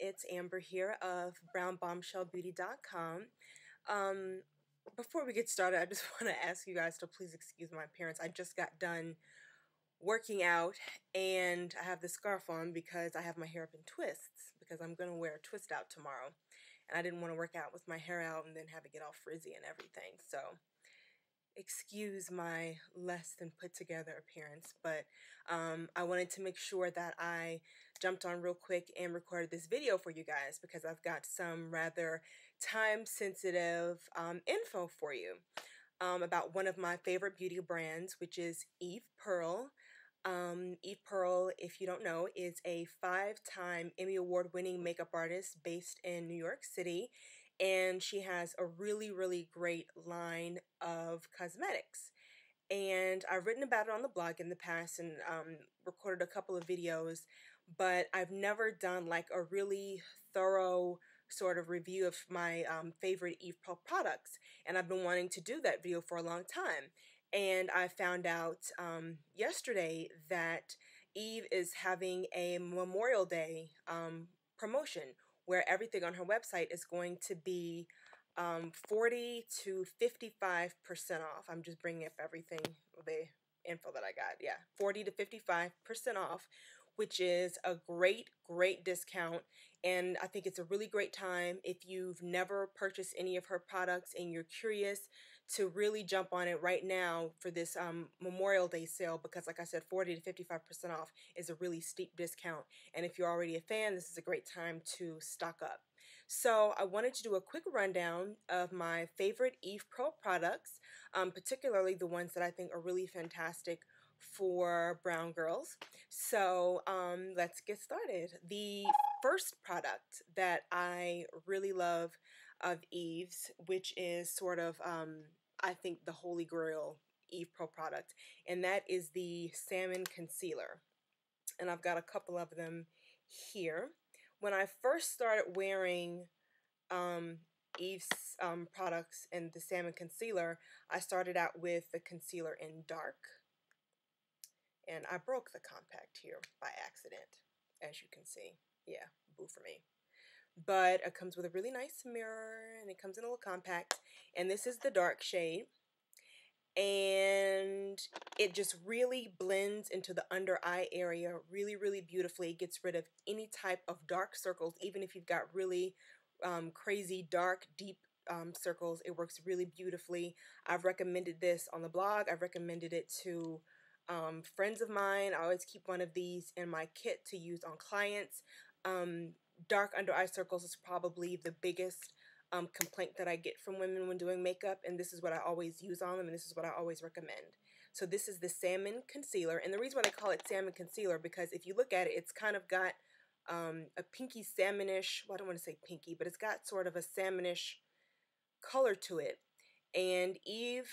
it's Amber here of brownbombshellbeauty.com. Before we get started, I just want to ask you guys to please excuse my appearance. I just got done working out and I have the scarf on because I have my hair up in twists because I'm going to wear a twist out tomorrow. And I didn't want to work out with my hair out and then have it get all frizzy and everything. So excuse my less than put together appearance, but I wanted to make sure that I jumped on real quick and recorded this video for you guys because I've got some rather time sensitive info for you about one of my favorite beauty brands, which is Eve Pearl. Eve Pearl, if you don't know, is a 5-time Emmy Award winning makeup artist based in New York City, and she has a really great line of cosmetics. And I've written about it on the blog in the past and recorded a couple of videos, but I've never done like a really thorough sort of review of my favorite Eve Pearl products, and I've been wanting to do that video for a long time. And I found out yesterday that Eve is having a Memorial Day promotion where everything on her website is going to be 40 to 55% off. I'm just bringing up everything, the info that I got. Yeah, 40 to 55% off, which is a great discount. And I think it's a really great time if you've never purchased any of her products and you're curious to really jump on it right now for this Memorial Day sale, because like I said, 40 to 55% off is a really steep discount. And if you're already a fan, this is a great time to stock up. So I wanted to do a quick rundown of my favorite Eve Pearl products, particularly the ones that I think are really fantastic for brown girls. So let's get started. The first product that I really love of Eve's, which is sort of I think the holy grail Eve Pearl product, and that is the Salmon concealer. And I've got a couple of them here. When I first started wearing Eve's products and the Salmon concealer, I started out with the concealer in dark. And I broke the compact here by accident, as you can see. Yeah, boo for me. But it comes with a really nice mirror, and it comes in a little compact. And this is the dark shade. And it just really blends into the under eye area really beautifully. It gets rid of any type of dark circles, even if you've got really crazy dark deep circles. It works really beautifully. I've recommended this on the blog. I've recommended it to friends of mine. I always keep one of these in my kit to use on clients. Dark under eye circles is probably the biggest complaint that I get from women when doing makeup, and this is what I always use on them, and this is what I always recommend. So this is the Salmon concealer, and the reason why they call it Salmon concealer, because if you look at it, it's kind of got a pinky salmonish, well, I don't want to say pinky, but it's got sort of a salmonish color to it. And Eve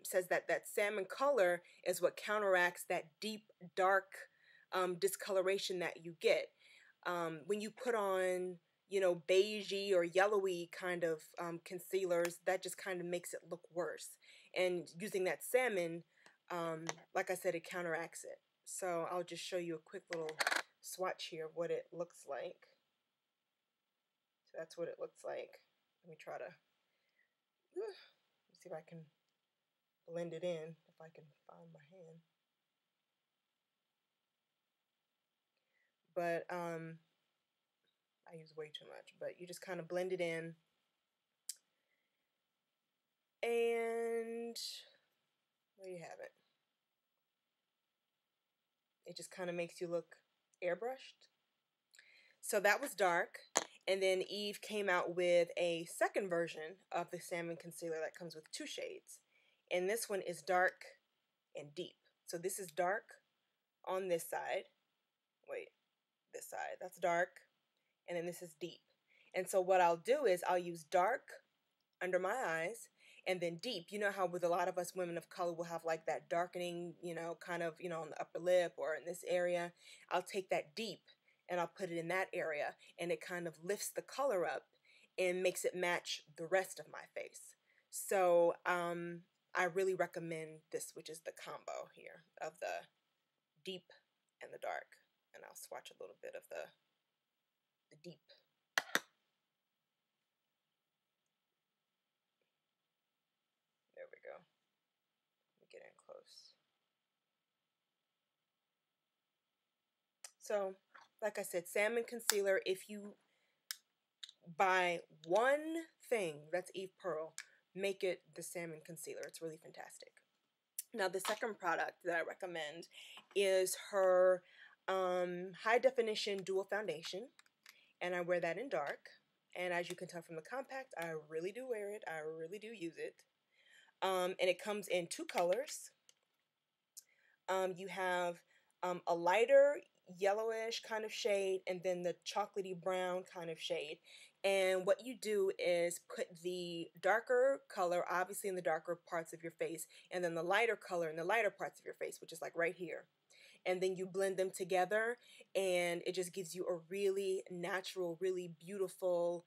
says that that salmon color is what counteracts that deep dark discoloration that you get when you put on, you know, beigey or yellowy kind of concealers. That just kind of makes it look worse. And using that salmon, like I said, it counteracts it. So I'll just show you a quick little swatch here of what it looks like. So that's what it looks like. Let me try to see if I can blend it in, if I can find my hand. But I use way too much, but you just kind of blend it in, and there you have it. It just kind of makes you look airbrushed. So that was dark, and then Eve came out with a second version of the Salmon concealer that comes with 2 shades, and this one is dark and deep. So this is dark on this side. Wait, this side, that's dark, and then this is deep. And so what I'll do is I'll use dark under my eyes and then deep. You know how with a lot of us women of color will have like that darkening, you know, kind of, you know, on the upper lip or in this area. I'll take that deep and I'll put it in that area, and it kind of lifts the color up and makes it match the rest of my face. So I really recommend this, which is the combo here of the deep and the dark. And I'll swatch a little bit of the the deep. There we go. Let me get in close. So, like I said, Salmon concealer. If you buy one thing that's Eve Pearl, make it the Salmon concealer. It's really fantastic. Now, the second product that I recommend is her high definition dual foundation, and I wear that in dark. And as you can tell from the compact, I really do wear it. I really do use it. And it comes in two colors. You have a lighter yellowish kind of shade, and then the chocolatey brown kind of shade. And what you do is put the darker color, obviously, in the darker parts of your face, and then the lighter color in the lighter parts of your face, which is like right here. And then you blend them together, and it just gives you a really natural, really beautiful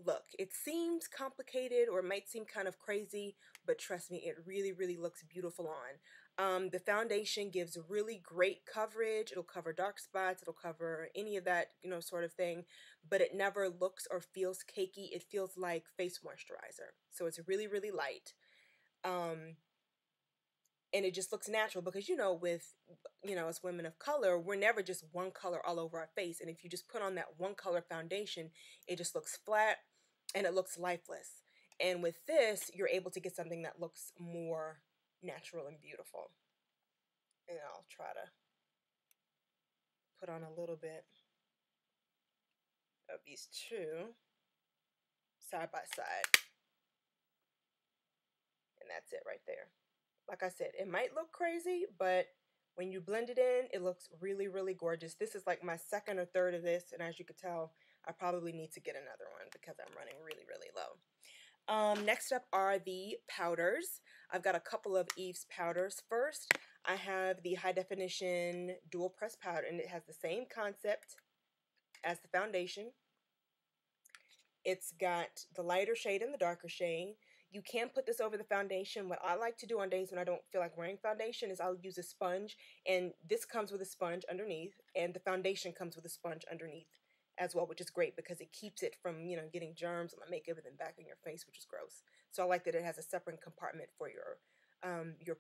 look. It seems complicated, or it might seem kind of crazy, but trust me, it really, really looks beautiful on. The foundation gives really great coverage. It'll cover dark spots. It'll cover any of that, sort of thing. But it never looks or feels cakey. It feels like face moisturizer. So it's really, really light. And it just looks natural because, as women of color, we're never just one color all over our face. And if you just put on that one color foundation, it just looks flat and it looks lifeless. And with this, you're able to get something that looks more natural and beautiful. And I'll try to put on a little bit of these two side by side. And that's it right there. Like I said, it might look crazy, but when you blend it in, it looks really, really gorgeous. This is like my second or third of this, and as you can tell, I probably need to get another one because I'm running really, really low. Next up are the powders. I've got a couple of Eve's powders. First, I have the High Definition Dual Press Powder, and it has the same concept as the foundation. It's got the lighter shade and the darker shade. You can put this over the foundation. What I like to do on days when I don't feel like wearing foundation is I'll use a sponge, and this comes with a sponge underneath, and the foundation comes with a sponge underneath as well, which is great because it keeps it from, getting germs on the makeup and then back in your face, which is gross. So I like that it has a separate compartment for your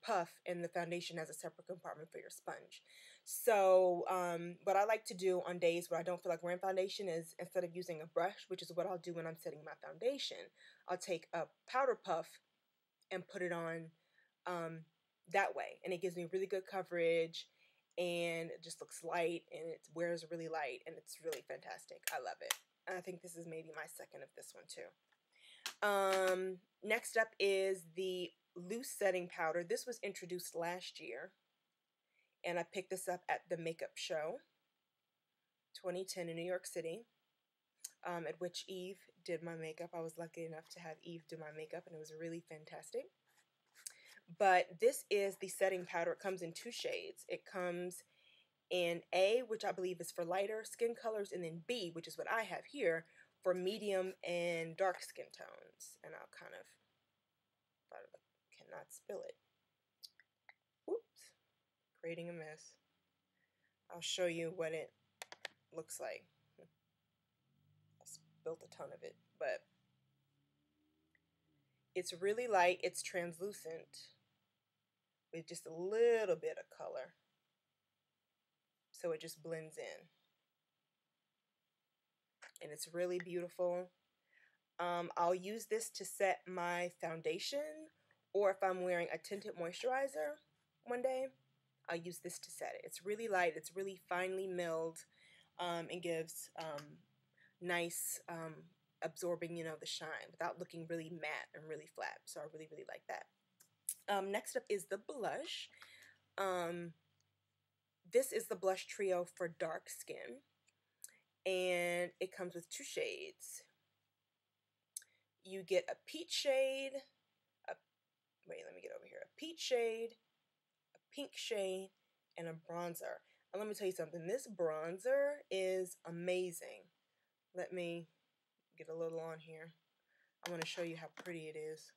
puff, and the foundation has a separate compartment for your sponge. So what I like to do on days where I don't feel like wearing foundation is, instead of using a brush, which is what I'll do when I'm setting my foundation, I'll take a powder puff and put it on that way. And it gives me really good coverage, and it just looks light, and it wears really light, and it's really fantastic. I love it. And I think this is maybe my second of this one too. Next up is the loose setting powder. This was introduced last year, and I picked this up at the makeup show 2010 in New York City, at which Eve did my makeup. I was lucky enough to have Eve do my makeup, and it was really fantastic. But this is the setting powder. It comes in two shades. It comes in A, which I believe is for lighter skin colors, and then B, which is what I have here, for medium and dark skin tones. And I'll kind of, I cannot spill it. Oops, creating a mess. I'll show you what it looks like. I spilled a ton of it, but it's really light. It's translucent with just a little bit of color. So it just blends in. And it's really beautiful. I'll use this to set my foundation, or if I'm wearing a tinted moisturizer one day, I'll use this to set it. It's really light. It's really finely milled, and gives nice absorbing, the shine without looking really matte and really flat. So I really, really like that. Next up is the blush. This is the blush trio for dark skin, and it comes with two shades. You get a peach shade, let me get over here, a peach shade, a pink shade, and a bronzer. And let me tell you something, this bronzer is amazing. Let me get a little on here. I'm going to show you how pretty it is.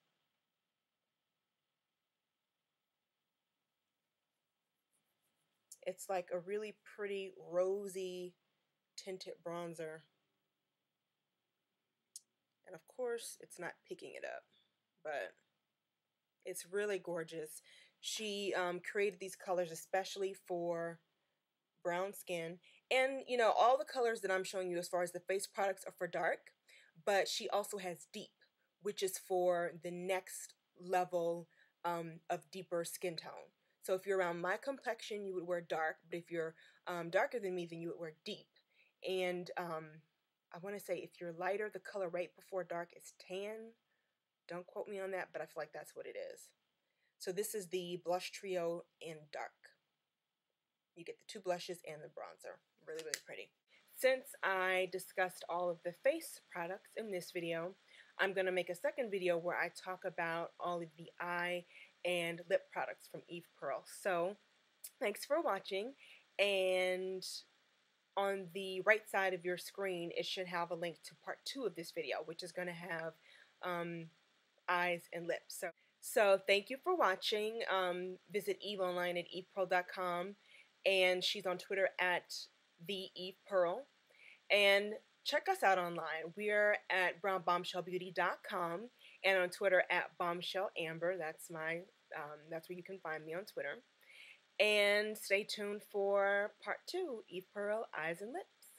It's like a really pretty rosy tinted bronzer. And of course, it's not picking it up, but it's really gorgeous. She created these colors especially for brown skin. And, you know, all the colors that I'm showing you as far as the face products are for dark, but she also has deep, which is for the next level of deeper skin tone. So if you're around my complexion, you would wear dark, but if you're darker than me, then you would wear deep. And I want to say if you're lighter, the color right before dark is tan. Don't quote me on that, but I feel like that's what it is. So this is the blush trio in dark. You get the two blushes and the bronzer. Really, really pretty. Since I discussed all of the face products in this video, I'm going to make a second video where I talk about all of the eye and lip products from Eve Pearl. So, thanks for watching, and on the right side of your screen, it should have a link to part 2 of this video, which is going to have eyes and lips. So thank you for watching. Visit Eve online at evepearl.com, and she's on Twitter at the Eve Pearl. And check us out online. We're at brownbombshellbeauty.com and on Twitter at bombshellamber. That's that's where you can find me on Twitter. And stay tuned for part 2, Eve Pearl, Eyes and Lips.